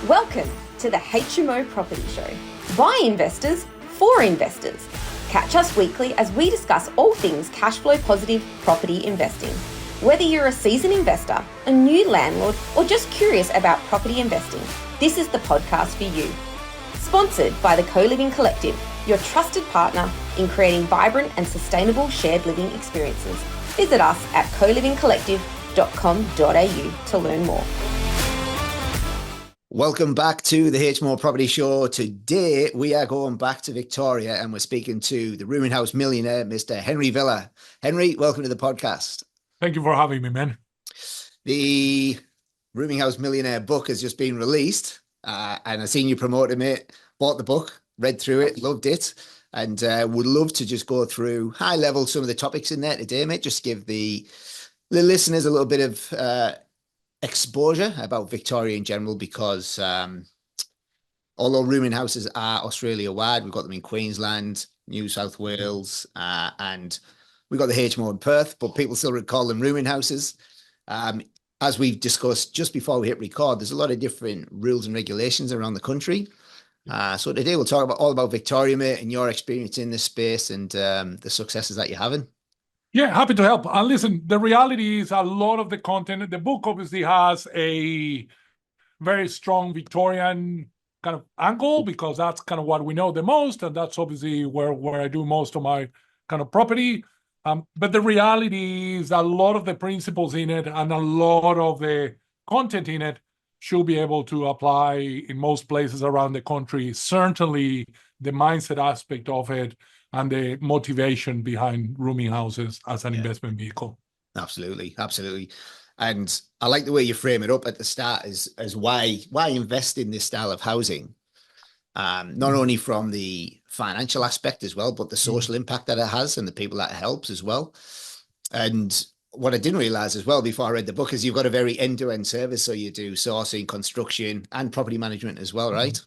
Welcome to the HMO Property Show. By investors, for investors. Catch us weekly as we discuss all things cash flow positive property investing. Whether you're a seasoned investor, a new landlord, or just curious about property investing, this is the podcast for you. Sponsored by the Co-Living Collective, your trusted partner in creating vibrant and sustainable shared living experiences. Visit us at colivingcollective.com.au to learn more. Welcome back to the HMO Property Show. Today, we are going back to Victoria and we're speaking to the Rooming House Millionaire, Mr. Henry Vila. Henry, welcome to the podcast. Thank you for having me, man. The Rooming House Millionaire book has just been released and I've seen you promoting it, bought the book, read through it, loved it, and would love to just go through high level some of the topics in there today, mate. Just give the listeners a little bit of exposure about Victoria in general, because although rooming houses are Australia wide, we've got them in Queensland, New South Wales, and we've got the HMO in Perth, but people still call them rooming houses. As we've discussed just before we hit record, there's a lot of different rules and regulations around the country. So today we'll talk all about Victoria, mate, and your experience in this space and the successes that you're having. Yeah, happy to help. And listen, the reality is a lot of the content, the book obviously has a very strong Victorian kind of angle, because that's kind of what we know the most. And that's obviously where I do most of my kind of property. But the reality is a lot of the principles in it and a lot of the content in it should be able to apply in most places around the country. Certainly the mindset aspect of it and the motivation behind rooming houses as an investment vehicle. Absolutely. And I like the way you frame it up at the start as why invest in this style of housing, not only from the financial aspect as well, but the social impact that it has and the people that it helps as well. And what I didn't realize as well before I read the book is you've got a very end-to-end service. So you do sourcing, construction, and property management as well, right?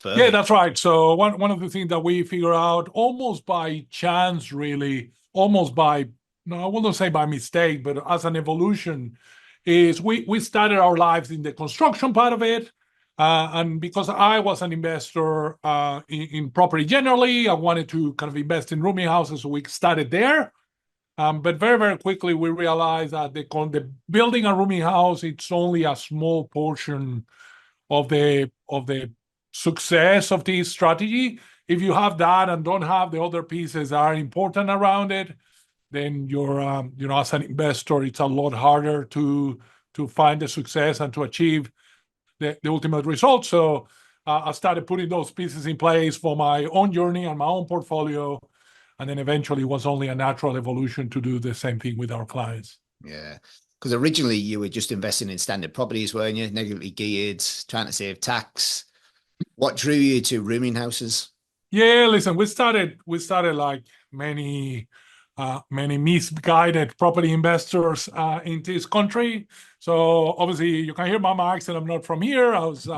Yeah, that's right. So one of the things that we figure out almost by chance, really, almost by, no, I wouldn't say by mistake, but as an evolution, is we started our lives in the construction part of it. And because I was an investor in property generally, I wanted to kind of invest in rooming houses. So we started there. But very, very quickly, we realized that the building a rooming house, it's only a small portion of the success of this strategy. If you have that and don't have the other pieces that are important around it, then you're, as an investor, it's a lot harder to find the success and to achieve the ultimate result. So I started putting those pieces in place for my own journey and my own portfolio. And then eventually it was only a natural evolution to do the same thing with our clients. Yeah. Because originally you were just investing in standard properties, weren't you? Negatively geared, trying to save tax. What drew you to rooming houses? Yeah, listen, we started like many misguided property investors in this country. So obviously you can hear my accent. I'm not from here. I was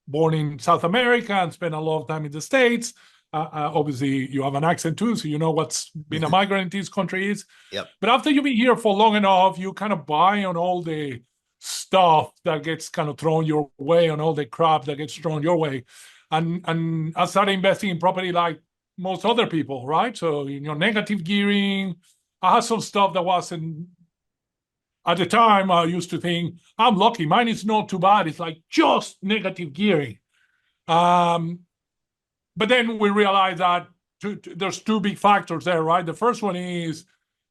born in South America and spent a lot of time in the States. Obviously you have an accent too, so you know what's been a migrant in this country is. Yep. But after you've been here for long enough, you kind of buy on all the stuff that gets kind of thrown your way, on all the crap that gets thrown your way. And I started investing in property like most other people, right? So, negative gearing. I had some stuff that wasn't, at the time, I used to think, I'm lucky. Mine is not too bad. It's like just negative gearing. But then we realized that there's two big factors there, right? The first one is,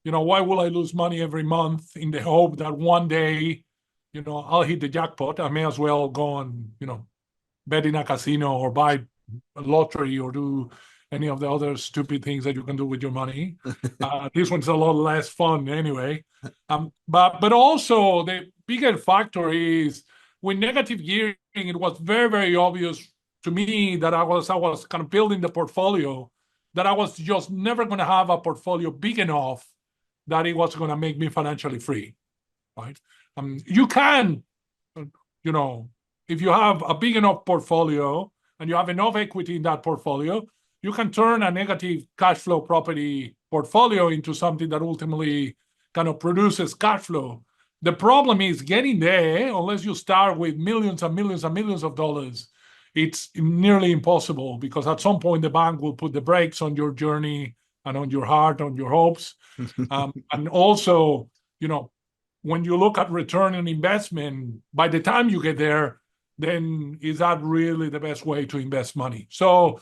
why will I lose money every month in the hope that one day, I'll hit the jackpot? I may as well go and, bet in a casino or buy a lottery or do any of the other stupid things that you can do with your money. This one's a lot less fun anyway. But also the bigger factor is with negative gearing, it was very, very obvious to me that I was kind of building the portfolio, that I was just never going to have a portfolio big enough that it was going to make me financially free, right? You can, if you have a big enough portfolio and you have enough equity in that portfolio, you can turn a negative cash flow property portfolio into something that ultimately kind of produces cash flow. the problem is getting there, unless you start with millions and millions and millions of dollars, it's nearly impossible, because at some point the bank will put the brakes on your journey and on your heart, on your hopes. And also, when you look at return on investment, by the time you get there, then is that really the best way to invest money? So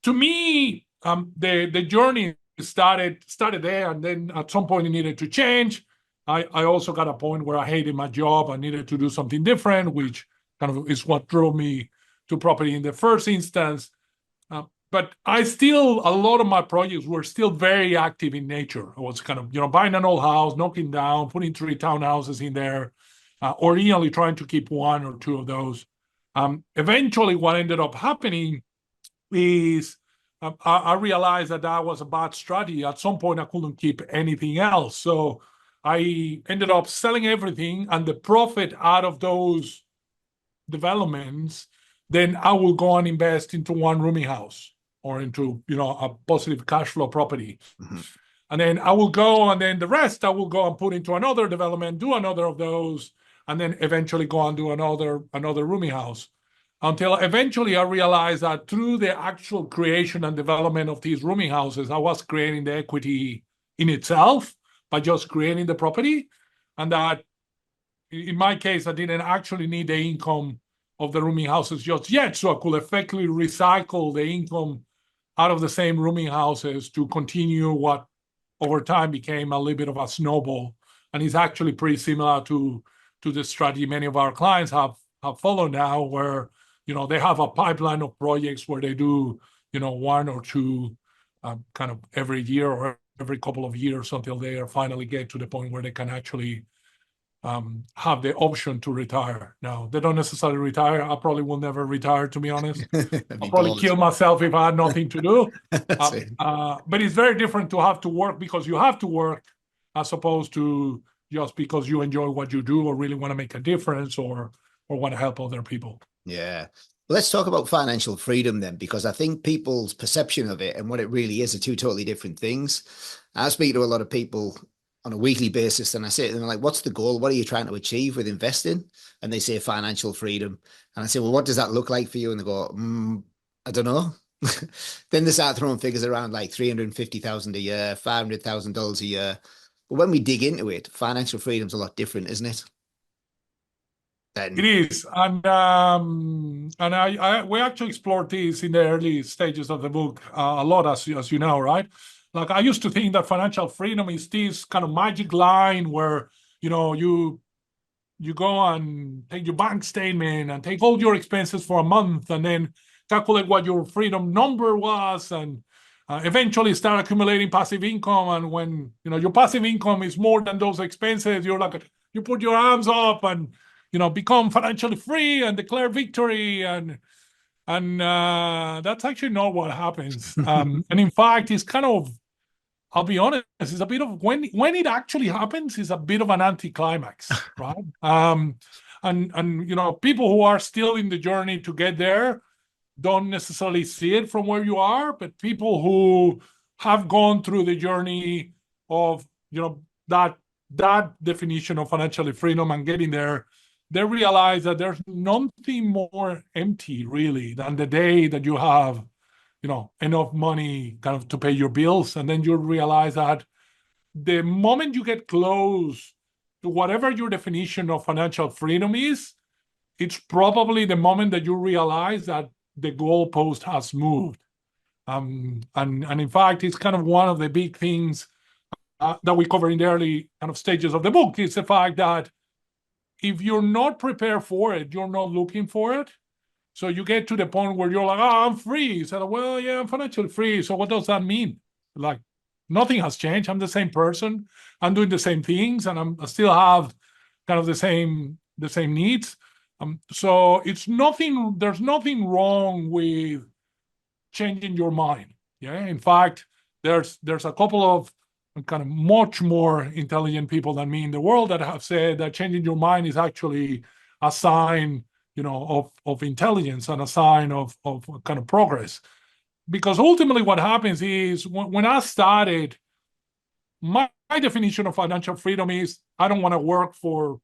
to me, the journey started there, and then at some point it needed to change. I also got a point where I hated my job. I needed to do something different, which kind of is what drove me to property in the first instance. But a lot of my projects were still very active in nature. I was kind of, buying an old house, knocking down, putting 3 townhouses in there, originally trying to keep 1 or 2 of those. Eventually, what ended up happening is I realized that was a bad strategy. At some point, I couldn't keep anything else. So I ended up selling everything, and the profit out of those developments, then I will go and invest into one rooming house or into, a positive cash flow property. Mm-hmm. And then I will go, and then the rest I will go and put into another development, do another of those, and then eventually go and do another rooming house. Until eventually I realized that through the actual creation and development of these rooming houses, I was creating the equity in itself by just creating the property. And that in my case, I didn't actually need the income of the rooming houses just yet. So I could effectively recycle the income out of the same rooming houses to continue what over time became a little bit of a snowball. And it's actually pretty similar to the strategy many of our clients have followed now, where they have a pipeline of projects where they do 1 or 2 kind of every year or every couple of years, until they finally get to the point where they can actually have the option to retire. Now, they don't necessarily retire. I probably will never retire, to be honest. I'll probably kill myself if I had nothing to do. But it's very different to have to work because you have to work, as opposed to just because you enjoy what you do or really want to make a difference or want to help other people. Yeah. Well, let's talk about financial freedom then, because I think people's perception of it and what it really is are 2 totally different things. I speak to a lot of people on a weekly basis, and I say to them, like, what's the goal? What are you trying to achieve with investing? And they say financial freedom. And I say, well, what does that look like for you? And they go, I don't know. Then they start throwing figures around like $350,000 a year, $500,000 a year. But when we dig into it, financial freedom's a lot different, isn't it? It is, and we actually explored this in the early stages of the book a lot, as you know, right? Like, I used to think that financial freedom is this kind of magic line where you go and take your bank statement and take all your expenses for a month, and then calculate what your freedom number was, and eventually start accumulating passive income. And when your passive income is more than those expenses, you put your arms up and become financially free and declare victory, and that's actually not what happens. And in fact, it's kind of, I'll be honest, it's a bit of, when it actually happens, it's a bit of an anticlimax, right? And people who are still in the journey to get there don't necessarily see it from where you are, but people who have gone through the journey of that definition of financial freedom and getting there, they realize that there's nothing more empty, really, than the day that you have, enough money kind of to pay your bills. And then you realize that the moment you get close to whatever your definition of financial freedom is, it's probably the moment that you realize that the goalpost has moved. And in fact, it's kind of one of the big things that we cover in the early kind of stages of the book, is the fact that if you're not prepared for it, you're not looking for it. So you get to the point where you're like, I'm free. So, well, yeah, I'm financially free. So what does that mean? Like, nothing has changed. I'm the same person. I'm doing the same things, and I still have kind of the same needs. So there's nothing wrong with changing your mind. Yeah. In fact, there's a couple of kind of much more intelligent people than me in the world that have said that changing your mind is actually a sign, of intelligence and a sign of kind of progress. Because ultimately what happens is, when I started, my definition of financial freedom is, I don't want to work for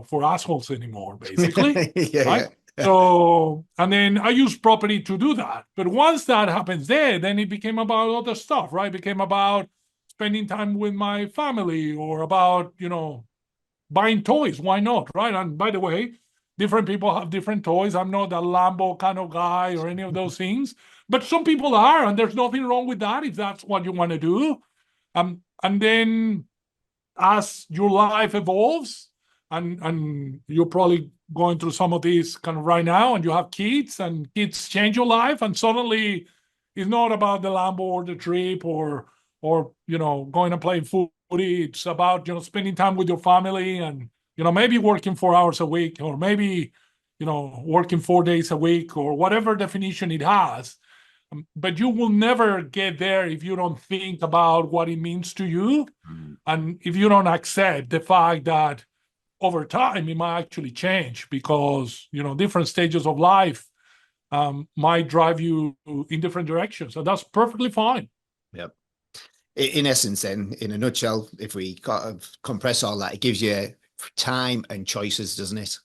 for assholes anymore, basically. Yeah, right? yeah. So, and then I use property to do that. But once that happens then it became about other stuff, right? It became about spending time with my family, or about, buying toys. Why not, right? And by the way, different people have different toys. I'm not a Lambo kind of guy or any of those things, but some people are, and there's nothing wrong with that if that's what you want to do. And then as your life evolves, and you're probably going through some of these kind of right now, and you have kids, and kids change your life, and suddenly it's not about the Lambo or the trip, or going and playing footy. It's about spending time with your family, and maybe working 4 hours a week, or maybe working 4 days a week, or whatever definition it has. But you will never get there if you don't think about what it means to you, and if you don't accept the fact that over time it might actually change, because different stages of life might drive you in different directions, and that's perfectly fine. Yep. In essence, then, in a nutshell, if we compress all that, it gives you time and choices, doesn't it?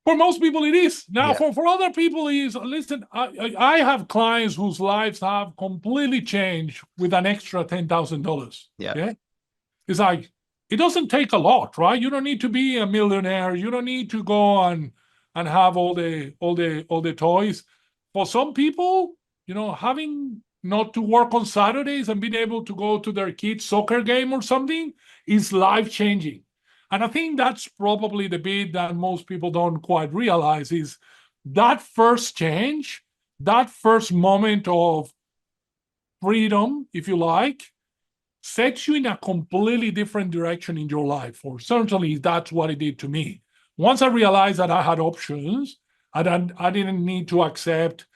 For most people, it is. Now, Yeah. for other people, is listen. I have clients whose lives have completely changed with an extra $10,000. Yeah. Okay? It's like, it doesn't take a lot, right? You don't need to be a millionaire. You don't need to go and have all the toys. For some people, having not to work on Saturdays and being able to go to their kids' soccer game or something is life-changing. And I think that's probably the bit that most people don't quite realize, is that first change, that first moment of freedom, if you like, sets you in a completely different direction in your life. Or certainly that's what it did to me. Once I realized that I had options, I didn't need to accept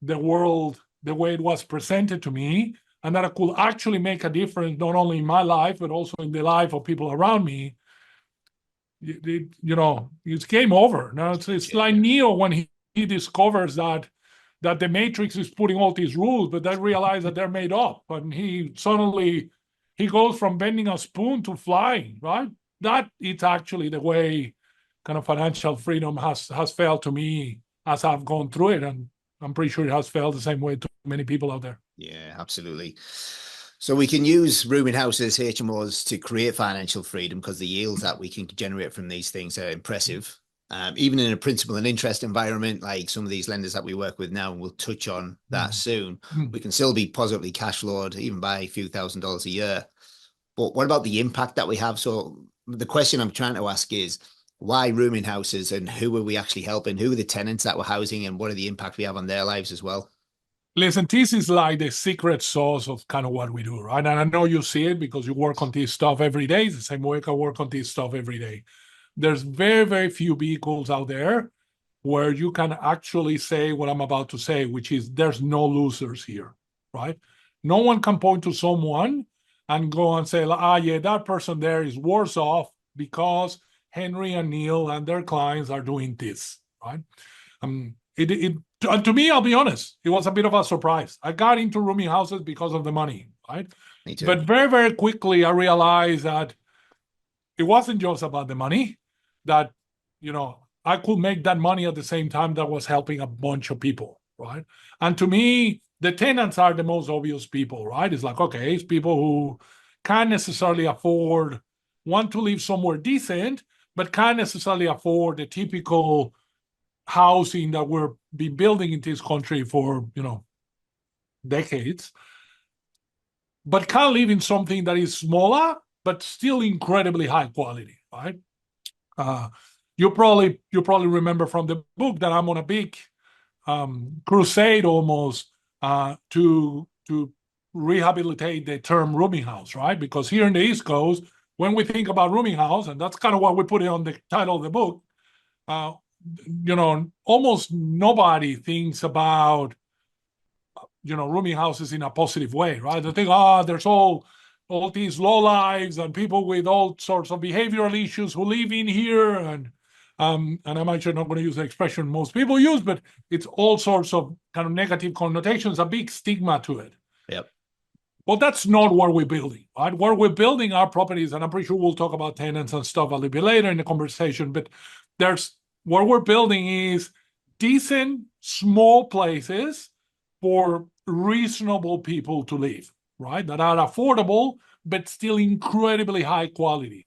the world the way it was presented to me, and that I could actually make a difference, not only in my life, but also in the life of people around me. It's game over. Now it's like Neo when he discovers that the Matrix is putting all these rules, but then realize that they're made up, and he goes from bending a spoon to flying, right? That it's actually the way kind of financial freedom has felt to me as I've gone through it, and I'm pretty sure it has felt the same way to many people out there. Yeah, absolutely. So we can use rooming houses, HMOs, to create financial freedom, because the yields that we can generate from these things are impressive. Even in a principal and interest environment, like some of these lenders that we work with now, and we'll touch on that soon, we can still be positively cash flowed, even by a few $1,000s a year. But what about the impact that we have? So the question I'm trying to ask is, why rooming houses, and who are we actually helping? Who are the tenants that we're housing, and what are the impact we have on their lives as well? Listen, this is like the secret sauce of kind of what we do, right? And I know you see it because you work on this stuff every day. It's the same way I work on this stuff every day. There's very, very few vehicles out there where you can actually say what I'm about to say, which is there's no losers here, right? No one can point to someone and go and say, yeah, that person there is worse off because Henry and Neil and their clients are doing this, right? To me, I'll be honest, it was a bit of a surprise. I got into rooming houses because of the money, right? Me too. But very, very quickly, I realized that it wasn't just about the money, that, I could make that money at the same time that was helping a bunch of people, right? And to me, the tenants are the most obvious people, right? It's like, okay, it's people who can't necessarily want to live somewhere decent, but can't necessarily afford the typical housing that we've been building in this country for, decades, but can live in something that is smaller, but still incredibly high quality, right? You probably remember from the book that I'm on a big crusade almost to rehabilitate the term rooming house, right? Because here in the East Coast, when we think about rooming house, and that's kind of what we put it on the title of the book, almost nobody thinks about, rooming houses in a positive way, right? They think, there's all these low lives and people with all sorts of behavioral issues who live in here, and I'm actually not going to use the expression most people use, but it's all sorts of kind of negative connotations, a big stigma to it. Yep. Well, that's not what we're building, right? What we're building are properties, and I'm pretty sure we'll talk about tenants and stuff a little bit later in the conversation, but what we're building is decent, small places for reasonable people to live, right? That are affordable, but still incredibly high quality.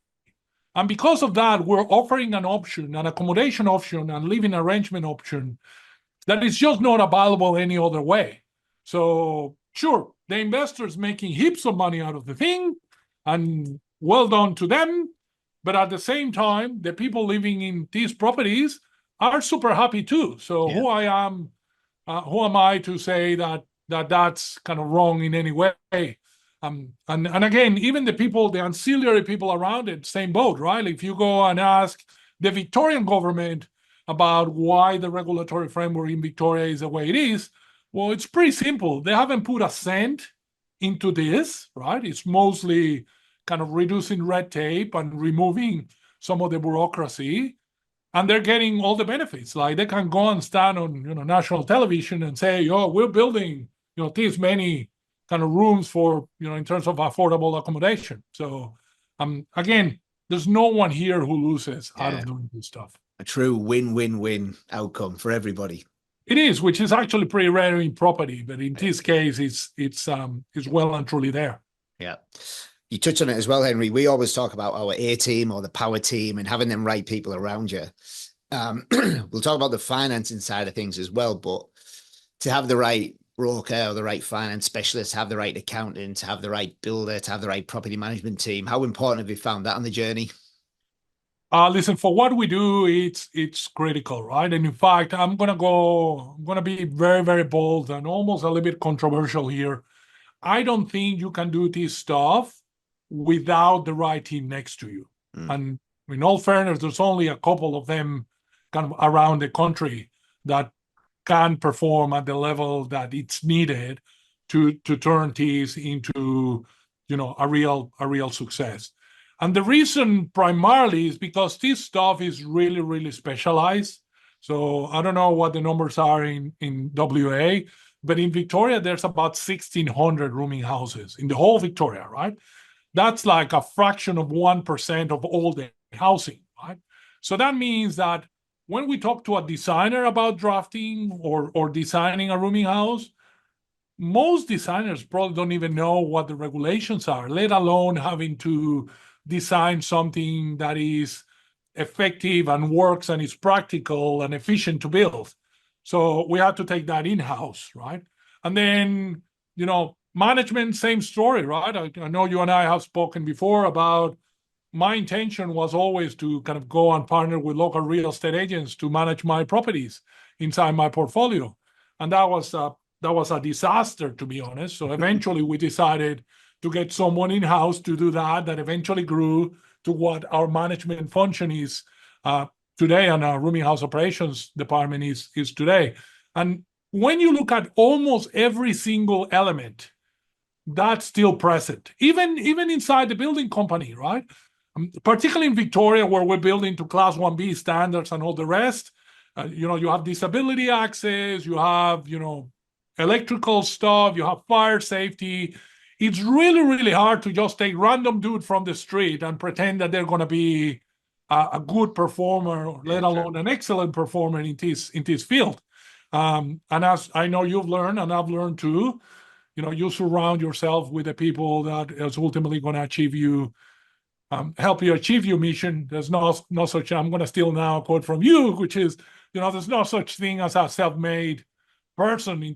And because of that, we're offering an option, an accommodation option, and living arrangement option that is just not available any other way. So sure, the investors making heaps of money out of the thing, and well done to them. But at the same time, the people living in these properties are super happy too. So who am I to say that that's kind of wrong in any way? And again, even the ancillary people around it, same boat, right? If you go and ask the Victorian government about why the regulatory framework in Victoria is the way it is, well, it's pretty simple. They haven't put a cent into this, right? It's mostly kind of reducing red tape and removing some of the bureaucracy, and they're getting all the benefits. Like they can go and stand on national television and say, "Oh, we're building these many kind of rooms for in terms of affordable accommodation." So again, there's no one here who loses out of doing this stuff. A true win-win-win outcome for everybody. It is, which is actually pretty rare in property, but in this case, it's well and truly there. Yeah. You touch on it as well, Henry. We always talk about our A team or the power team and having them right people around you. We'll talk about the financing side of things as well, but to have the right broker or the right finance specialist, have the right accountant, to have the right builder, to have the right property management team, how important have you found that on the journey? Listen, for what we do, it's critical, right? And in fact, I'm gonna be very, very bold and almost a little bit controversial here. I don't think you can do this stuff without the right team next to you. And in all fairness, there's only a couple of them kind of around the country that can perform at the level that it's needed to turn this into a real success. And the reason primarily is because this stuff is really, really specialized. So I don't know what the numbers are in WA, but in Victoria, there's about 1,600 rooming houses in the whole Victoria, right? That's like a fraction of 1% of all the housing, right? So that means that when we talk to a designer about drafting or designing a rooming house, most designers probably don't even know what the regulations are, let alone having to design something that is effective and works and is practical and efficient to build. So we have to take that in-house, right? And then, management, same story, right? I know you and I have spoken before about my intention was always to kind of go and partner with local real estate agents to manage my properties inside my portfolio. And that was a disaster, to be honest. So eventually we decided to get someone in-house to do that eventually grew to what our management function is today, and our rooming house operations department is today. And when you look at almost every single element, that's still present, even inside the building company, right? Particularly in Victoria, where we're building to Class 1B standards and all the rest, you have disability access, you have, electrical stuff, you have fire safety. It's really, really hard to just take random dude from the street and pretend that they're going to be a good performer, let alone an excellent performer in this field. And as I know you've learned, and I've learned too, you surround yourself with the people that is ultimately going to help you achieve your mission. There's no such, I'm going to steal now a quote from you, which is, there's no such thing as a self-made person in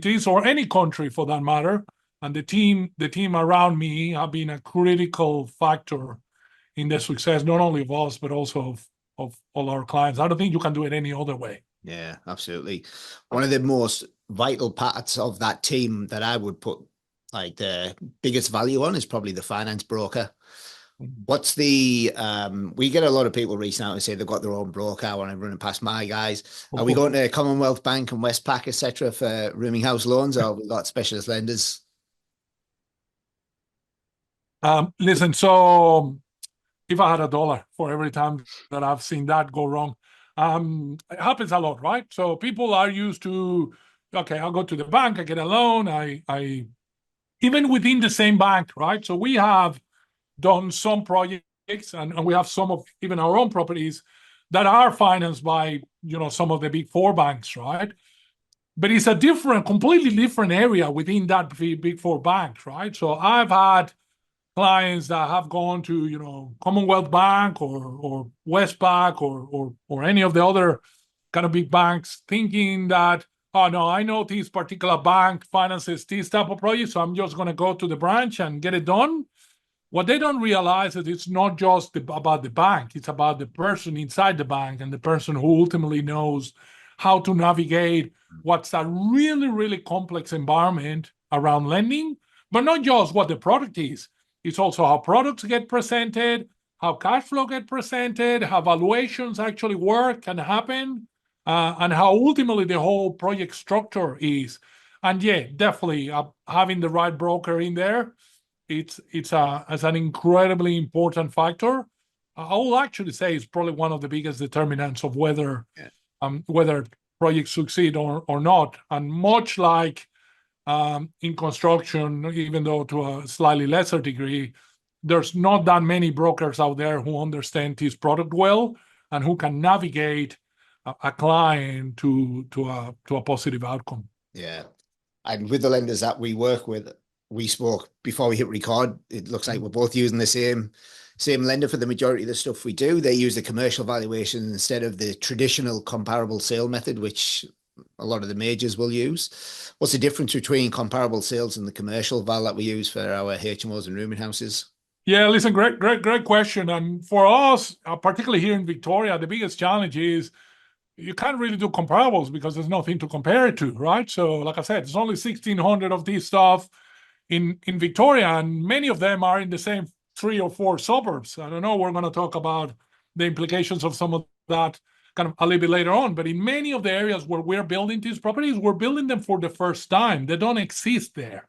this or any country for that matter. And the team around me have been a critical factor in the success, not only of us, but also of all our clients. I don't think you can do it any other way. Yeah, absolutely. One of the most vital parts of that team that I would put like the biggest value on is probably the finance broker. What's we get a lot of people reaching out and say they've got their own broker. I want to run it past my guys. Are we going to Commonwealth Bank and Westpac, etc., for rooming house loans, or have we got specialist lenders? Listen, so if I had $1 for every time that I've seen that go wrong, it happens a lot, right? So people are used to, okay, I'll go to the bank, I get a loan, I even within the same bank, right? So we have done some projects, and we have some of even our own properties that are financed by, some of the big four banks, right? But it's a completely different area within that big four banks, right? So I've had clients that have gone to, Commonwealth Bank or Westpac or any of the other kind of big banks, thinking that, oh no, I know this particular bank finances this type of project, so I'm just going to go to the branch and get it done. What they don't realize is it's not just about the bank, it's about the person inside the bank and the person who ultimately knows how to navigate what's a really, really complex environment around lending, but not just what the product is. It's also how products get presented, how cash flow get presented, how valuations actually work and happen, and how ultimately the whole project structure is. And yeah, definitely having the right broker in there, it's as an incredibly important factor. I will actually say it's probably one of the biggest determinants of whether projects succeed or not. And much like in construction, even though to a slightly lesser degree, there's not that many brokers out there who understand this product well and who can navigate a client to a positive outcome. Yeah. And with the lenders that we work with, we spoke before we hit record. It looks like we're both using the same lender for the majority of the stuff we do. They use the commercial valuation instead of the traditional comparable sale method, which a lot of the majors will use. What's the difference between comparable sales and the commercial val that we use for our HMOs and rooming houses? Yeah, listen, great question. And for us, particularly here in Victoria, the biggest challenge is you can't really do comparables because there's nothing to compare it to, right? So like I said, there's only 1,600 of these stuff in Victoria, and many of them are in the same 3 or 4 suburbs. I don't know, we're going to talk about the implications of some of that kind of a little bit later on, but in many of the areas where we're building these properties, we're building them for the first time. They don't exist there.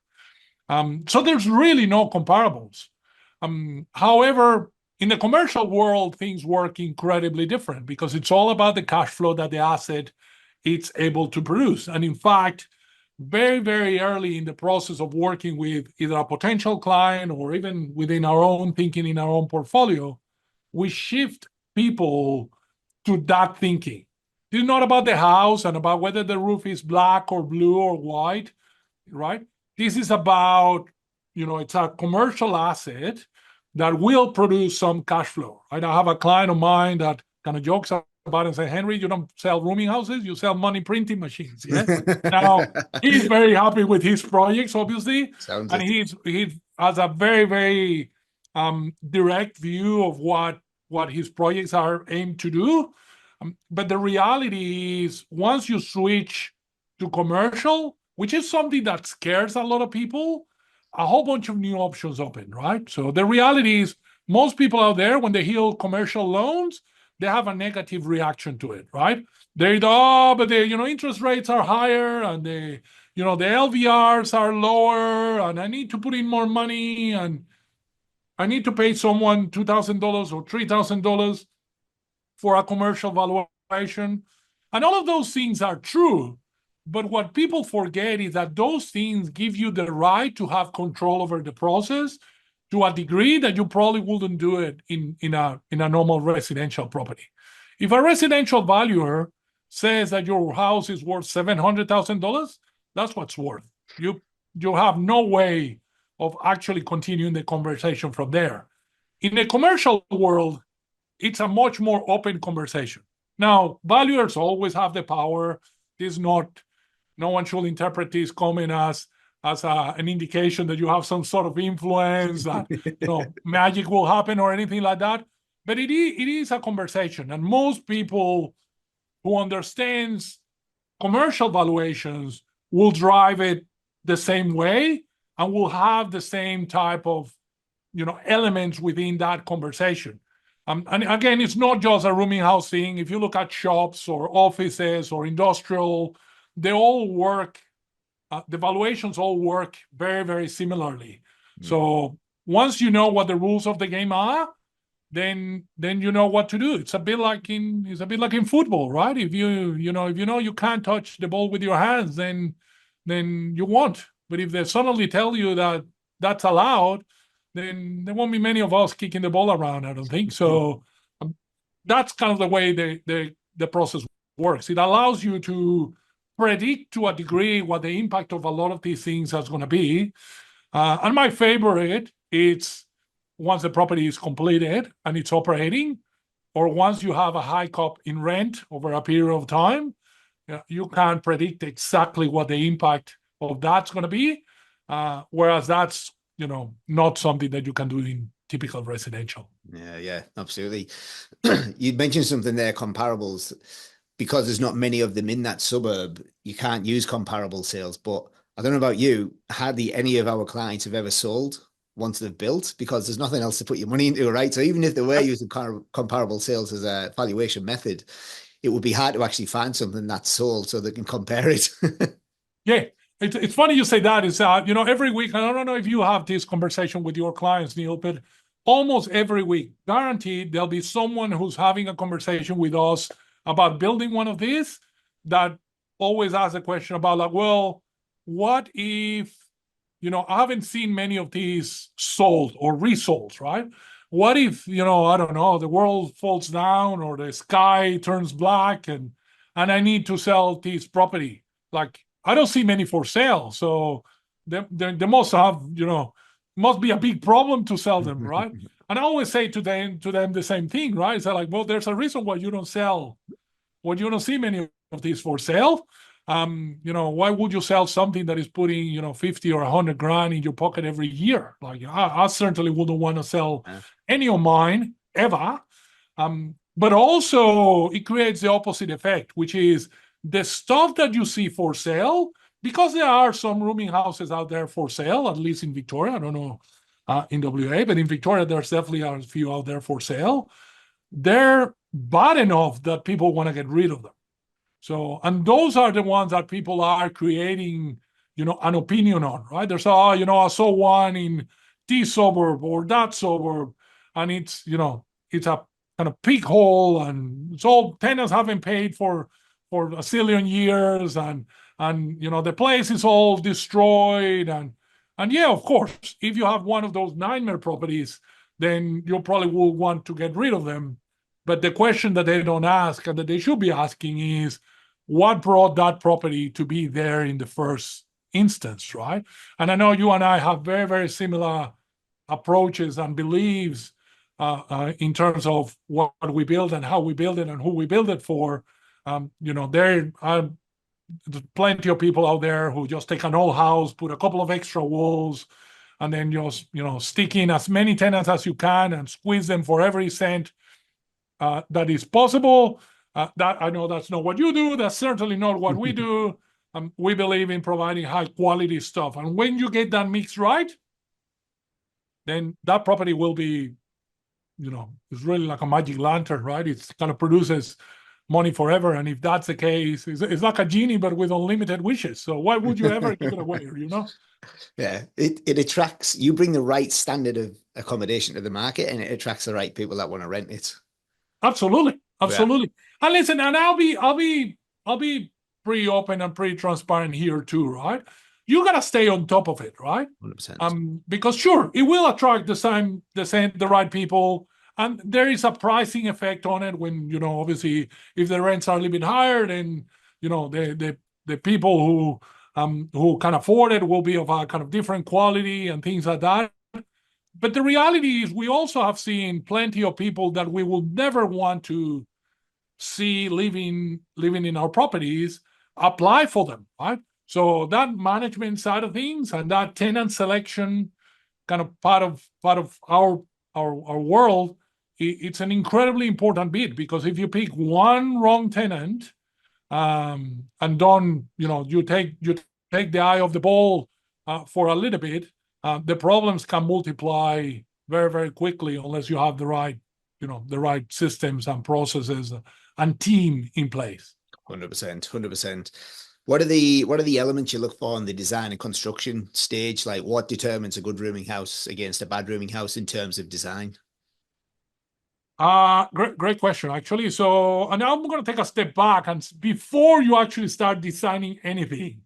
So there's really no comparables. However, in the commercial world, things work incredibly different because it's all about the cash flow that the asset it's able to produce. And in fact, very, very early in the process of working with either a potential client or even within our own thinking in our own portfolio, we shift people to that thinking. This is not about the house and about whether the roof is black or blue or white, right? This is about, it's a commercial asset that will produce some cash flow, right? I have a client of mine that kind of jokes about it and say, Henry, you don't sell rooming houses, you sell money printing machines. Yeah. Now he's very happy with his projects, obviously. And he has a very, very direct view of what his projects are aimed to do. But the reality is once you switch to commercial, which is something that scares a lot of people, a whole bunch of new options open, right? So the reality is most people out there, when they hear commercial loans, they have a negative reaction to it, right? But the interest rates are higher and the LVRs are lower and I need to put in more money and I need to pay someone $2,000 or $3,000 for a commercial valuation. And all of those things are true. But what people forget is that those things give you the right to have control over the process to a degree that you probably wouldn't do it in a normal residential property. If a residential valuer says that your house is worth $700,000, that's what's worth. You have no way of actually continuing the conversation from there. In the commercial world, it's a much more open conversation. Now, valuers always have the power. No one should interpret this comment as an indication that you have some sort of influence, that magic will happen or anything like that. But it is a conversation, and most people who understands commercial valuations will drive it the same way and will have the same type of elements within that conversation. And again, it's not just a rooming house thing. If you look at shops or offices or industrial, they all work, the valuations all work very, very similarly. So once you know what the rules of the game are, then you know what to do. It's a bit like in football, right? If you know you can't touch the ball with your hands, then you won't. But if they suddenly tell you that that's allowed, then there won't be many of us kicking the ball around, I don't think. So that's kind of the way the process works. It allows you to predict to a degree what the impact of a lot of these things is going to be. And my favorite is once the property is completed and it's operating, or once you have a hike up in rent over a period of time, you can't predict exactly what the impact of that's going to be. Whereas that's, not something that you can do in typical residential. Yeah, absolutely. You mentioned something there, comparables. Because there's not many of them in that suburb, you can't use comparable sales. But I don't know about you, hardly any of our clients have ever sold once they've built, because there's nothing else to put your money into, right? So even if they were using comparable sales as a valuation method, it would be hard to actually find something that's sold so they can compare it. Yeah. It's funny you say that. Is every week, I don't know if you have this conversation with your clients, Neil, but almost every week, guaranteed, there'll be someone who's having a conversation with us about building one of these that always asks a question about, like, well, what if, I haven't seen many of these sold or resold, right? What if, I don't know, the world falls down or the sky turns black and I need to sell this property? Like, I don't see many for sale. So they must have, must be a big problem to sell them, right? And I always say to them the same thing, right? It's like, well, there's a reason why you don't see many of these for sale. Why would you sell something that is putting, 50 or 100 grand in your pocket every year? Like, I certainly wouldn't want to sell any of mine ever. But also it creates the opposite effect, which is the stuff that you see for sale, because there are some rooming houses out there for sale, at least in Victoria. I don't know in WA, but in Victoria, there's definitely a few out there for sale. They're bad enough that people want to get rid of them. So, and those are the ones that people are creating, an opinion on, right? There's, I saw one in this suburb or that suburb, and it's, it's a kind of pig hole, and it's all tenants haven't paid for a zillion years, and the place is all destroyed, and yeah, of course, if you have one of those nightmare properties, then you probably will want to get rid of them. But the question that they don't ask and that they should be asking is, what brought that property to be there in the first instance, right? And I know you and I have very, very similar approaches and beliefs in terms of what we build and how we build it and who we build it for. There are plenty of people out there who just take an old house, put a couple of extra walls, and then just, stick in as many tenants as you can and squeeze them for every cent that is possible. That I know that's not what you do. That's certainly not what we do. We believe in providing high quality stuff. And when you get that mix right, then that property will be, it's really like a magic lantern, right? It kind of produces money forever. And if that's the case, it's like a genie, but with unlimited wishes. So why would you ever give it away, Yeah, it attracts, you bring the right standard of accommodation to the market, and it attracts the right people that want to rent it. Absolutely. Yeah. And listen, and I'll be pretty open and pretty transparent here too, right? You gotta stay on top of it, right? 100%. Because sure, it will attract the right people, and there is a pricing effect on it when, obviously, if the rents are a little bit higher, then the people who can afford it will be of a kind of different quality and things like that. But the reality is, we also have seen plenty of people that we will never want to see living in our properties apply for them, right? So that management side of things and that tenant selection kind of part of our world, it's an incredibly important bit, because if you pick one wrong tenant and don't, you take the eye off the ball for a little bit, the problems can multiply very, very quickly unless you have the right systems and processes and team in place. 100%. What are the elements you look for in the design and construction stage? Like, what determines a good rooming house against a bad rooming house in terms of design? Great question, actually. So, and I'm going to take a step back, and before you actually start designing anything,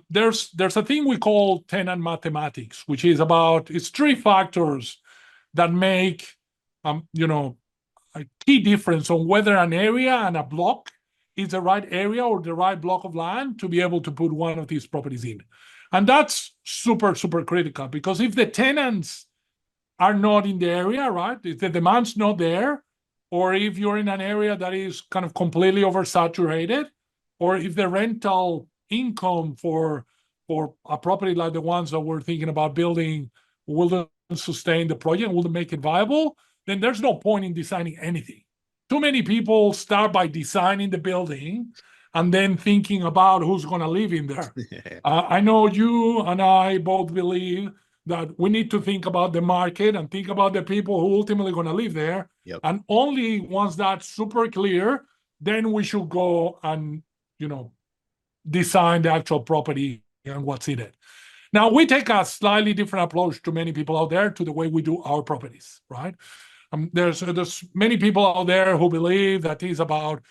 There's a thing we call tenant mathematics, which is it's three factors that make a key difference on whether an area and a block is the right area or the right block of land to be able to put one of these properties in. And that's super, super critical, because if the tenants are not in the area, right, if the demand's not there, or if you're in an area that is kind of completely oversaturated, or if the rental income for a property like the ones that we're thinking about building will sustain the project, will make it viable, then there's no point in designing anything. Too many people start by designing the building and then thinking about who's going to live in there. I know you and I both believe that we need to think about the market and think about the people who ultimately going to live there. Yep. And only once that's super clear, then we should go and, design the actual property and what's in it. Now, we take a slightly different approach to many people out there to the way we do our properties, right? There's many people out there who believe that it's about,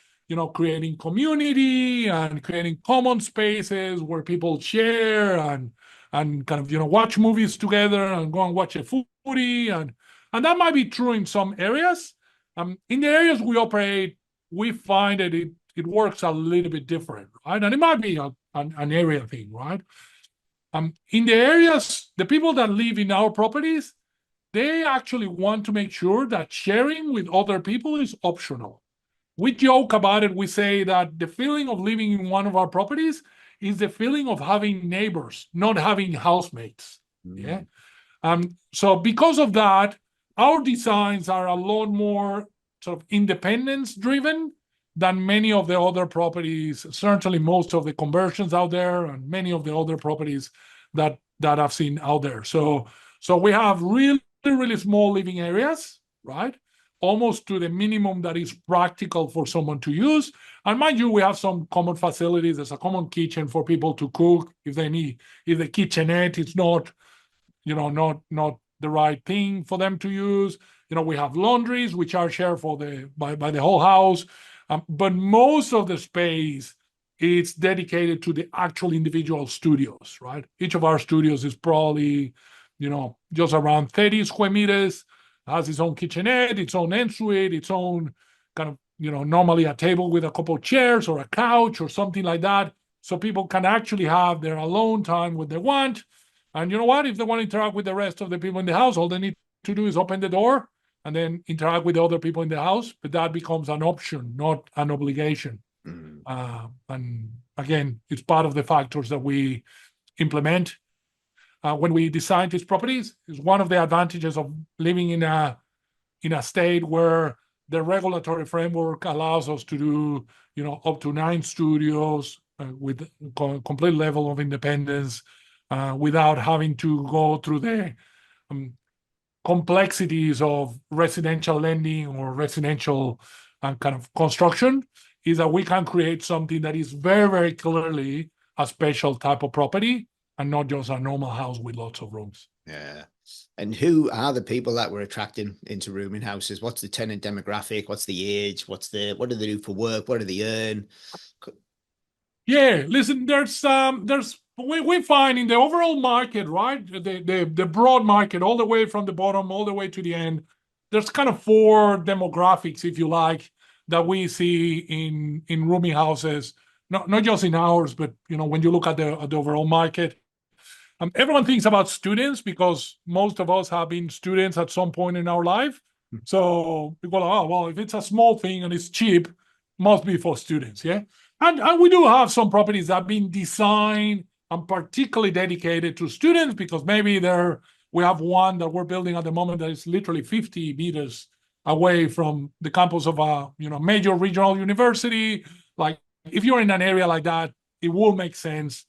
creating community and creating common spaces where people share and kind of, watch movies together and go and watch a footy. And that might be true in some areas. In the areas we operate, we find that it works a little bit different, right? And it might be an area thing, right? In the areas, the people that live in our properties, they actually want to make sure that sharing with other people is optional. We joke about it. We say that the feeling of living in one of our properties is the feeling of having neighbors, not having housemates. Yeah. So because of that, our designs are a lot more sort of independence driven than many of the other properties, certainly most of the conversions out there and many of the other properties that I've seen out there. So we have really, really small living areas, right? Almost to the minimum that is practical for someone to use. And mind you, we have some common facilities. There's a common kitchen for people to cook if the kitchenette is not the right thing for them to use. We have laundries, which are shared by the whole house. But most of the space is dedicated to the actual individual studios, right? Each of our studios is probably, just around 30 square meters, has its own kitchenette, its own ensuite, its own kind of, normally a table with a couple of chairs or a couch or something like that. So people can actually have their alone time when they want. And you know what? If they want to interact with the rest of the people in the house, all they need to do is open the door and then interact with the other people in the house. But that becomes an option, not an obligation. And again, it's part of the factors that we implement when we design these properties. Is one of the advantages of living in a state where the regulatory framework allows us to do, up to 9 studios with complete level of independence without having to go through the complexities of residential lending or residential kind of construction. Is that we can create something that is very, very clearly a special type of property and not just a normal house with lots of rooms. Yeah. And who are the people that we're attracting into rooming houses? What's the tenant demographic? What's the age? What do they do for work? What do they earn? Yeah, listen, we find in the overall market, right? The broad market, all the way from the bottom, all the way to the end, there's kind of 4 demographics, if you like, that we see in rooming houses, not just in ours, but when you look at the overall market. Everyone thinks about students because most of us have been students at some point in our life. So people are, well, if it's a small thing and it's cheap, must be for students, yeah? And we do have some properties that have been designed and particularly dedicated to students because maybe we have one that we're building at the moment that is literally 50 meters away from the campus of a major regional university. Like if you're in an area like that, it will make sense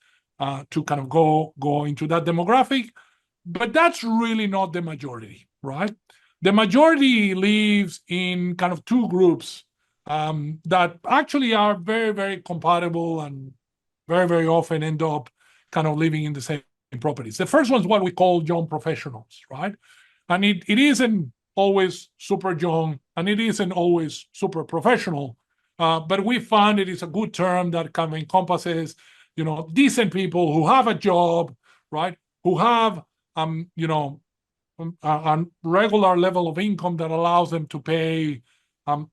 to kind of go into that demographic, but that's really not the majority, right? The majority lives in kind of 2 groups that actually are very, very compatible and very, very often end up kind of living in the same properties. The first one is what we call young professionals, right? And it isn't always super young and it isn't always super professional, but we find it is a good term that kind of encompasses decent people who have a job, right? Who have, a regular level of income that allows them to pay, a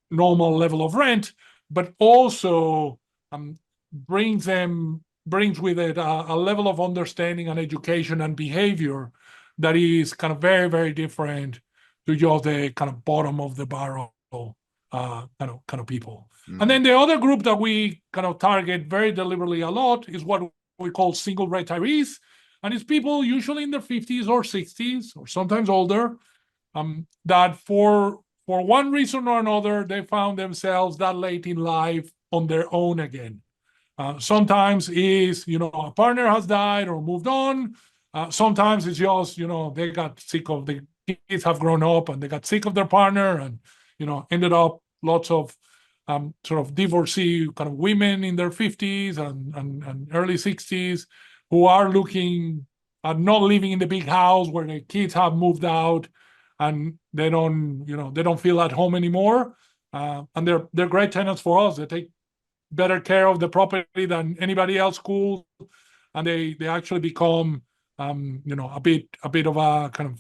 normal level of rent, but also brings with it a level of understanding and education and behavior that is kind of very, very different to just the kind of bottom of the barrel kind of people. And then the other group that we kind of target very deliberately a lot is what we call single retirees. And it's people usually in their 50s or 60s or sometimes older, that for one reason or another, they found themselves that late in life on their own again. Sometimes is, a partner has died or moved on. Sometimes it's just, they got sick of the kids have grown up and they got sick of their partner and, ended up lots of sort of divorcee kind of women in their 50s and early 60s who are looking at not living in the big house where the kids have moved out and they don't feel at home anymore. And they're great tenants for us. They take better care of the property than anybody else could, and they actually become a bit of a kind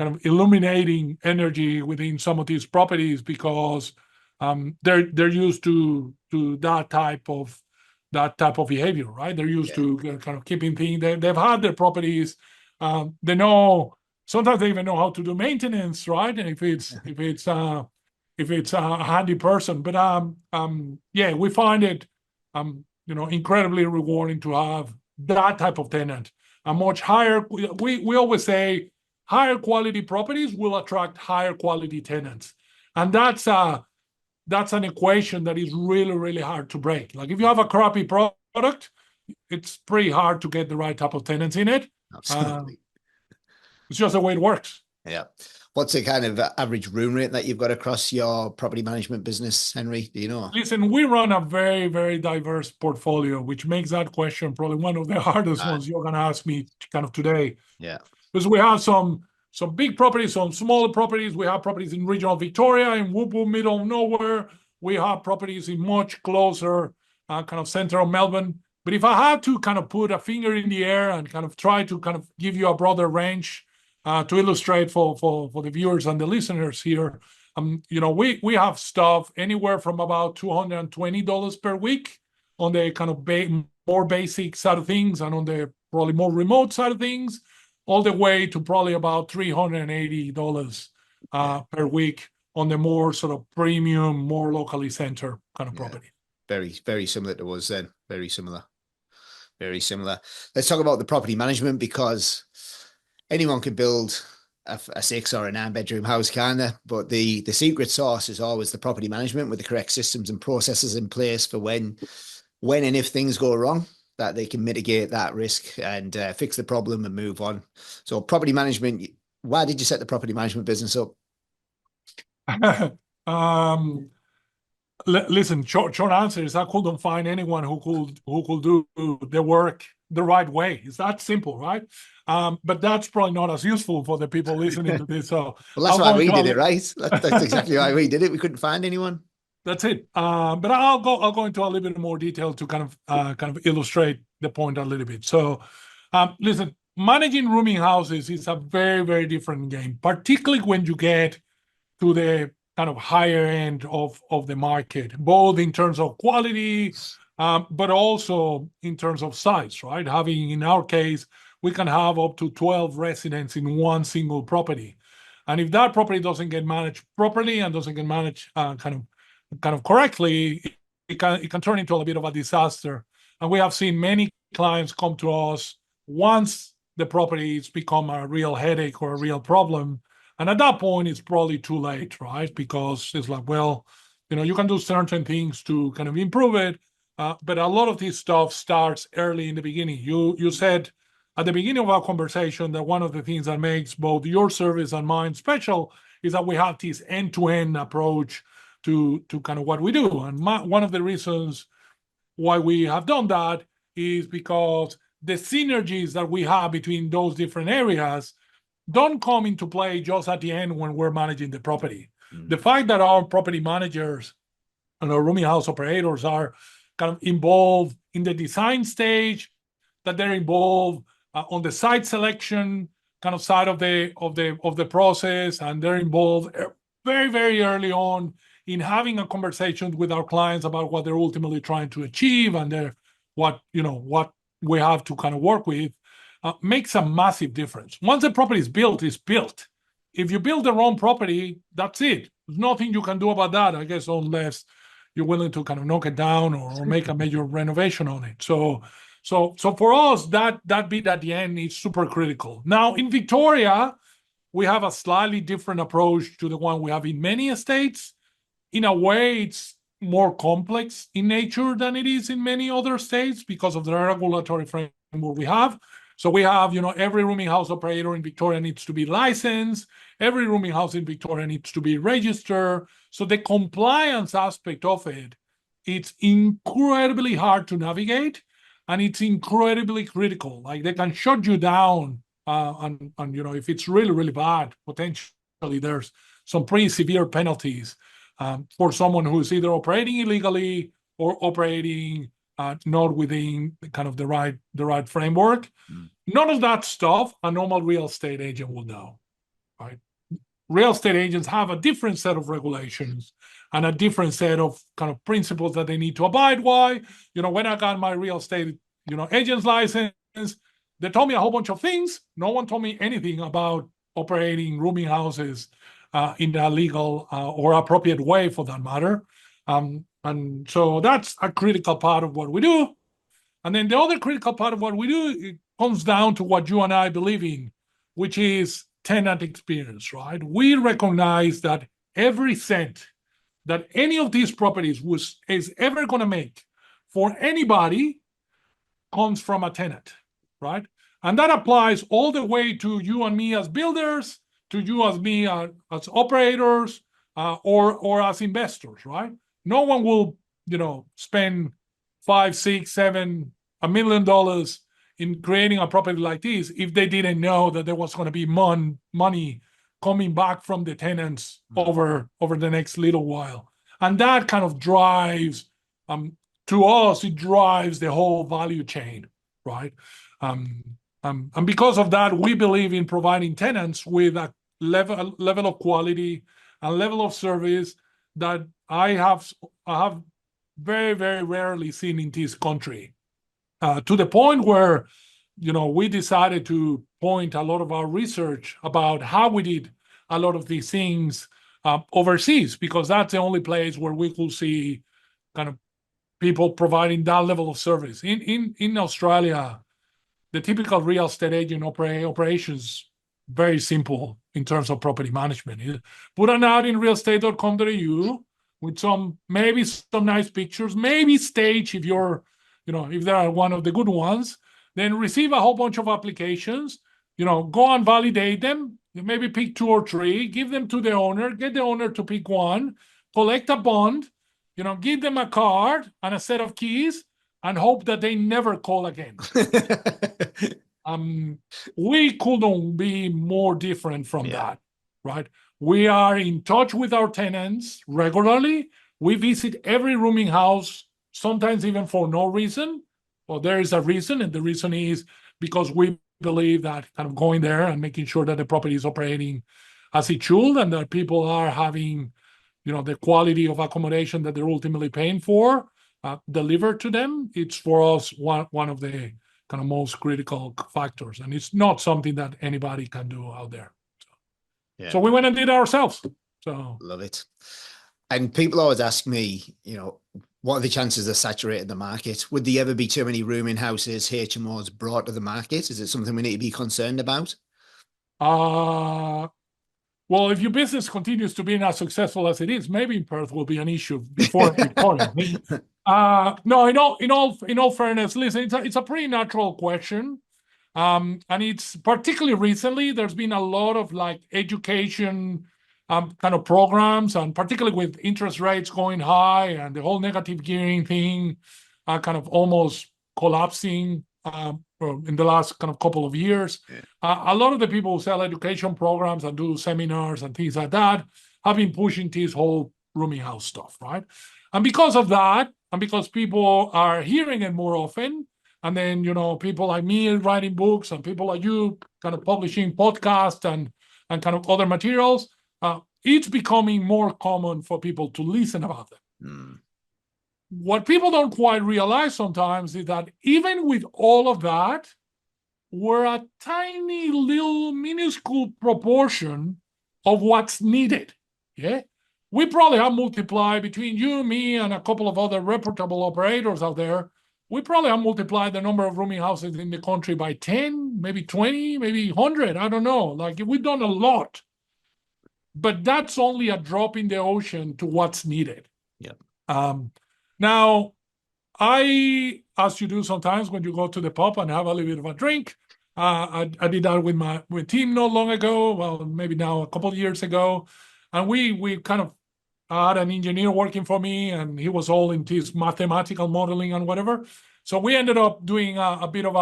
of illuminating energy within some of these properties because they're used to that type of behavior, right? They're used to kind of keeping things. They've had their properties. They know. Sometimes they even know how to do maintenance, right? And if it's a handy person, but we find it incredibly rewarding to have that type of tenant. A much higher. We always say higher quality properties will attract higher quality tenants, and that's an equation that is really, really hard to break. Like if you have a crappy product, it's pretty hard to get the right type of tenants in it. Absolutely. It's just the way it works. Yeah. What's the kind of average room rate that you've got across your property management business, Henry? Do you know? Listen, we run a very, very diverse portfolio, which makes that question probably one of the hardest ones you're going to ask me kind of today. Yeah. Because we have some big properties, some smaller properties. We have properties in regional Victoria, in Whoop, middle of nowhere. We have properties in much closer kind of center of Melbourne. But if I had to kind of put a finger in the air and kind of try to kind of give you a broader range to illustrate for the viewers and the listeners here, we have stuff anywhere from about $220 per week on the kind of more basic side of things and on the probably more remote side of things, all the way to probably about $380 per week on the more sort of premium, more locally centered kind of property. Very, very similar to us then. Very similar. Very similar. Let's talk about the property management because anyone can build a 6 or a 9-bedroom house, kind of, but the secret sauce is always the property management with the correct systems and processes in place for when and if things go wrong, that they can mitigate that risk and fix the problem and move on. So property management, why did you set the property management business up? Listen, short answer is I couldn't find anyone who could do the work the right way. It's that simple, right? But that's probably not as useful for the people listening to this. So well, that's why we did it, right? That's exactly why we did it. We couldn't find anyone. That's it. But I'll go into a little bit more detail to kind of illustrate the point a little bit. So, listen, managing rooming houses is a very, very different game, particularly when you get to the kind of higher end of the market, both in terms of quality, but also in terms of size, right? Having, in our case, we can have up to 12 residents in one single property. And if that property doesn't get managed properly and doesn't get managed kind of correctly, it can turn into a bit of a disaster. And we have seen many clients come to us once the property's become a real headache or a real problem. And at that point, it's probably too late, right? Because it's like, well, you can do certain things to kind of improve it. But a lot of this stuff starts early in the beginning. You said at the beginning of our conversation that one of the things that makes both your service and mine special is that we have this end-to-end approach to kind of what we do. And one of the reasons why we have done that is because the synergies that we have between those different areas don't come into play just at the end when we're managing the property. The fact that our property managers rooming house operators are kind of involved in the design stage, that they're involved on the site selection kind of side of the process, and they're involved very, very early on in having a conversation with our clients about what they're ultimately trying to achieve, and what we have to kind of work with. Makes a massive difference. Once the property is built, it's built. If you build the wrong property, that's it. There's nothing you can do about that, I guess, unless you're willing to kind of knock it down or make a major renovation on it. So for us, that bit at the end is super critical. Now in Victoria, we have a slightly different approach to the one we have in many estates. In a way, it's more complex in nature than it is in many other states because of the regulatory framework we have. So we have, every rooming house operator in Victoria needs to be licensed. Every rooming house in Victoria needs to be registered. So the compliance aspect of it, it's incredibly hard to navigate, and it's incredibly critical. Like, they can shut you down, and if it's really, really bad, potentially there's some pretty severe penalties for someone who's either operating illegally or operating not within kind of the right framework. None of that stuff a normal real estate agent will know, right? Real estate agents have a different set of regulations and a different set of kind of principles that they need to abide by. When I got my real estate, agent's license, they told me a whole bunch of things. No one told me anything about operating rooming houses in a legal or appropriate way, for that matter. And so that's a critical part of what we do. And then the other critical part of what we do, it comes down to what you and I believe in, which is tenant experience, right? We recognize that every cent that any of these properties is ever going to make for anybody comes from a tenant, right? And that applies all the way to you and me as builders, to you as me as operators, or as investors, right? No one will, spend $5, $6, $7 million in creating a property like this if they didn't know that there was going to be money coming back from the tenants over the next little while. And that kind of drives, to us, it drives the whole value chain, right? And because of that, we believe in providing tenants with a level of quality, a level of service that I have very, very rarely seen in this country. To the point where, we decided to point a lot of our research about how we did a lot of these things overseas, because that's the only place where we could see kind of people providing that level of service. In Australia, the typical real estate agent operations very simple in terms of property management. Put an ad in realestate.com.au with maybe some nice pictures, maybe stage if you're, if they are one of the good ones, then receive a whole bunch of applications, go and validate them, maybe pick 2 or 3, give them to the owner, get the owner to pick one, collect a bond, give them a card and a set of keys, and hope that they never call again. We couldn't be more different from that, right? We are in touch with our tenants regularly. We visit every rooming house, sometimes even for no reason. Well, there is a reason, and the reason is because we believe that kind of going there and making sure that the property is operating as it should, and that people are having, the quality of accommodation that they're ultimately paying for delivered to them. It's for us one of the kind of most critical factors, and it's not something that anybody can do out there. So we went and did it ourselves. So love it. And people always ask me, what are the chances of saturating the market? Would there ever be too many rooming houses, HMOs brought to the market? Is it something we need to be concerned about? Well, if your business continues to be as successful as it is, maybe Perth will be an issue before Victoria. No, in all fairness, listen, it's a pretty natural question. And it's particularly recently, there's been a lot of education kind of programs, and particularly with interest rates going high and the whole negative gearing thing kind of almost collapsing in the last kind of couple of years. A lot of the people who sell education programs and do seminars and things like that have been pushing this whole rooming house stuff, right? And because of that, and because people are hearing it more often, and then, people like me writing books and people like you kind of publishing podcasts and kind of other materials, it's becoming more common for people to listen about them. What people don't quite realize sometimes is that even with all of that, we're a tiny little minuscule proportion of what's needed. Yeah. We probably have multiplied between you, me, and a couple of other reputable operators out there. We probably have multiplied the number of rooming houses in the country by 10, maybe 20, maybe 100. I don't know. Like, we've done a lot. But that's only a drop in the ocean to what's needed. Yeah. Now, as you do sometimes when you go to the pub and have a little bit of a drink, I did that with my team not long ago, well, maybe now a couple of years ago. And we kind of had an engineer working for me, and he was all into his mathematical modeling and whatever. So we ended up doing a bit of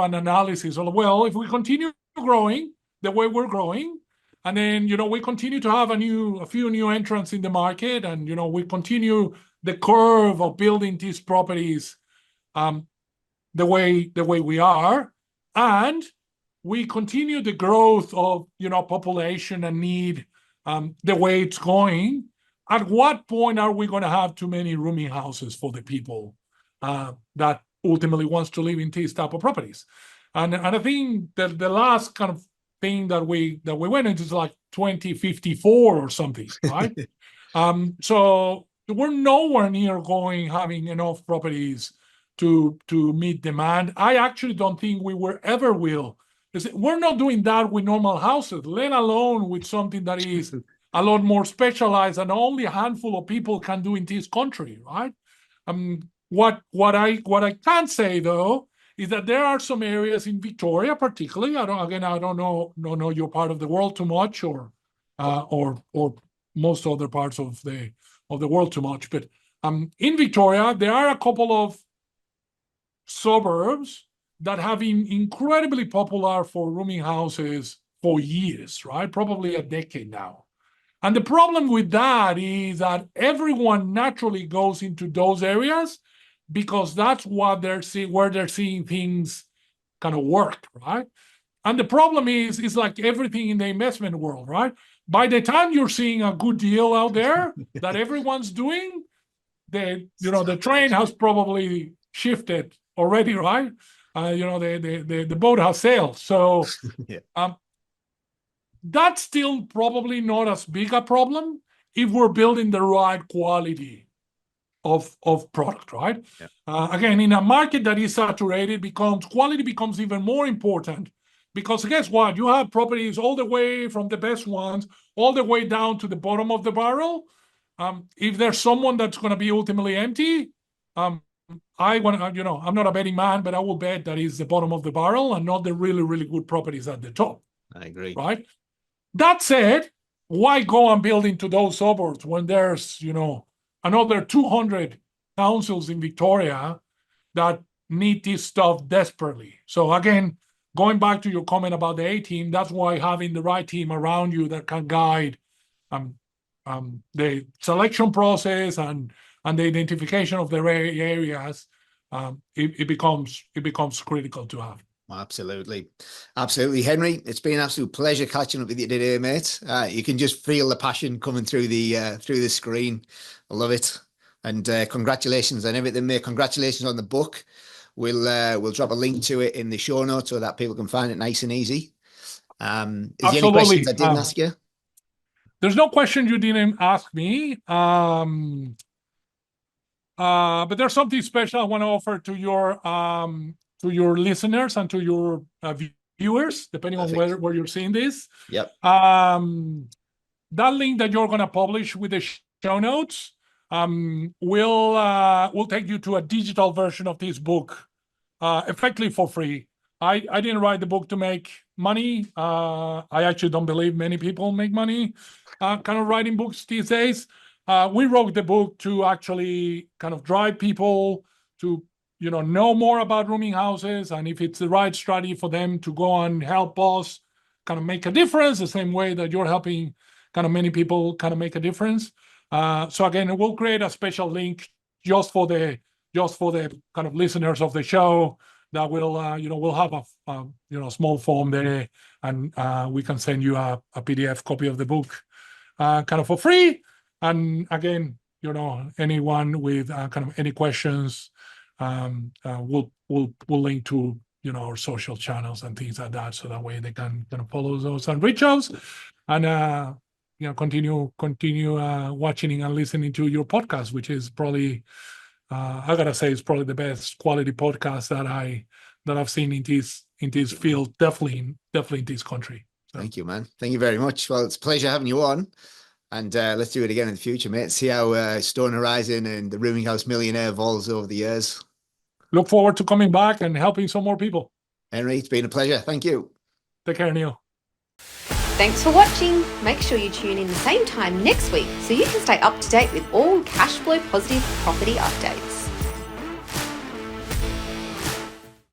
an analysis of, well, if we continue growing the way we're growing, and then, we continue to have a few new entrants in the market, and, we continue the curve of building these properties the way we are, and we continue the growth of, population and need the way it's going. At what point are we going to have too many rooming houses for the people that ultimately wants to live in these type of properties? And I think that the last kind of thing that we went into is like 2054 or something, right? So we're nowhere near having enough properties to meet demand. I actually don't think we ever will. We're not doing that with normal houses, let alone with something that is a lot more specialized and only a handful of people can do in this country, right? What I can say though is that there are some areas in Victoria, particularly. I don't know your part of the world too much, or most other parts of the world too much. But in Victoria, there are a couple of suburbs that have been incredibly popular for rooming houses for years, right? Probably a decade now. And the problem with that is that everyone naturally goes into those areas because that's what where they're seeing things kind of work, right? And the problem is, it's like everything in the investment world, right? By the time you're seeing a good deal out there that everyone's doing, the train has probably shifted already, right? The boat has sailed. So that's still probably not as big a problem if we're building the right quality of product, right? Yeah. Again, in a market that is saturated, quality becomes even more important, because guess what? You have properties all the way from the best ones all the way down to the bottom of the barrel. If there's someone that's going to be ultimately empty, I'm not a betting man, but I will bet that is the bottom of the barrel and not the really, really good properties at the top. I agree. Right? That said, why go and build into those suburbs when there's, another 200 councils in Victoria that need this stuff desperately? So again, going back to your comment about the A team, that's why having the right team around you that can guide the selection process and the identification of the areas, it becomes critical to have. Absolutely. Henry, it's been an absolute pleasure catching up with you today, mate. You can just feel the passion coming through the screen. I love it. And congratulations on everything, mate. Congratulations on the book. We'll drop a link to it in the show notes so that people can find it nice and easy. Is there any questions I didn't ask you? There's no question you didn't ask me. But there's something special I want to offer to your listeners and to your viewers, depending on where you're seeing this. Yep. That link that you're going to publish with the show notes will take you to a digital version of this book, effectively for free. I didn't write the book to make money. I actually don't believe many people make money kind of writing books these days. We wrote the book to actually kind of drive people to know more about rooming houses, and if it's the right strategy for them to go and help us kind of make a difference, the same way that you're helping kind of many people kind of make a difference. So again, we'll create a special link just for the kind of listeners of the show that will we'll have a small form there, and we can send you a PDF copy of the book kind of for free. And again, anyone with kind of any questions, we'll link to our social channels and things like that, so that way they can kind of follow those and reach us, and continue watching and listening to your podcast, which is probably I gotta say, it's probably the best quality podcast that I've seen in this field, definitely in this country. So. Thank you, man. Thank you very much. Well, it's a pleasure having you on. And let's do it again in the future, mate. See how Stone Horizon and the Rooming House Millionaire evolves over the years. Look forward to coming back and helping some more people. Henry, it's been a pleasure. Thank you. Take care, Neil. Thanks for watching. Make sure you tune in the same time next week so you can stay up to date with all cash flow positive property updates.